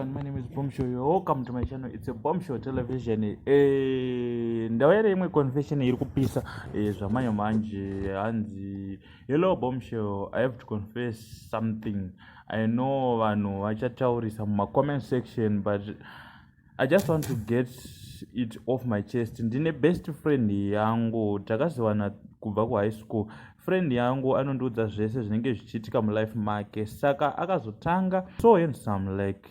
everyone, my name is Bombshow. Welcome to my channel. It's a Bombshow television. Ndawera imwe confession iri kupisa zvamanyo manje hanzi hello Bombshow, I have to confess something. I know vanhu vachataurisa muma comment section, but I just want to get it off my chest. Ndine best friend yangu, takaziwana kubva ku high school. Friend yangu anondiudza zvese zvinenge zvichiitika mulife make, saka akazotanga so handsome like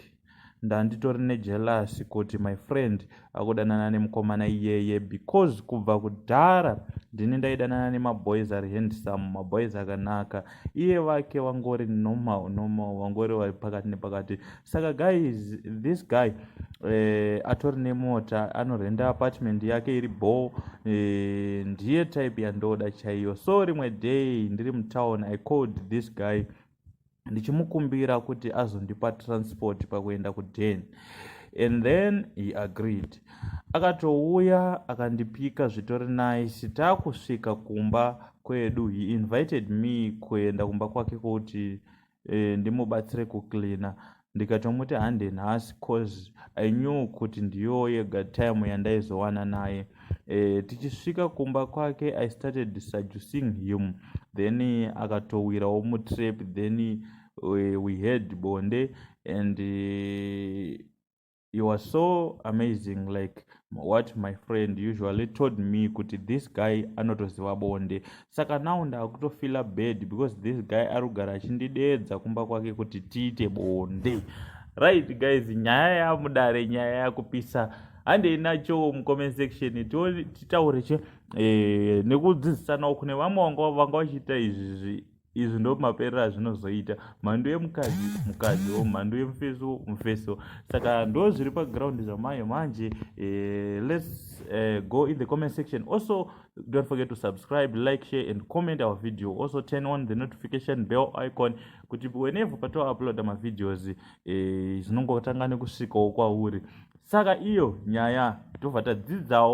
ndanditori nejealous kuti my friend akudanana nemukomana iyeye, because kubva kudhara ndini ndaidanana nemaboys ari handsome, maboys akanaka, iye vake vangori normal, vangori vari pakati nepakati. Saka guys, this guy atori nemota, anorenda apartment yake iri bo, ndiye type yandoda chaiyo. So rimwe day ndiri mutown, I called this guy ndichimukumbira kuti azondipa transport pakuenda kuDen, and then he agreed. Akatouya akandipika zvitori nice. Takusvika kumba kwedu, he invited me kuenda kumba kwake kuti ndimubatsire kucleana. Ndikatomuti hande nhasi cause I knew kuti ndiyo yega time yandaizowana naye. Tichisvika kumba kwake, I started seducing him, then akatowirawo mutrap, then we had bonde, and he was so amazing, like what my friend usually told me kuti this guy anotoziva bonde. Saka now ndakutofila bad because this guy arugara achindidedza kumba kwake kuti tiite bonde. Right guys, nyaya yamudare, nyaya yakupisa, hande inacho mucomment section titaure che nekudzidzisanawo kune vamwe vanga vachiita izvi ndo maperera zvinozoita. Mhando yemukadzi mhando yemufeso. Saka ndo zviri paground zvamayo manje. Let's go in the comment section. Also, don't forget to subscribe, like, share and comment our video. Also turn on the notification bell icon kuti whenever pato upload ma videos zvinongotanga nekusvikawo kwauri. Saka iyo nyaya tobva tadzidzawo.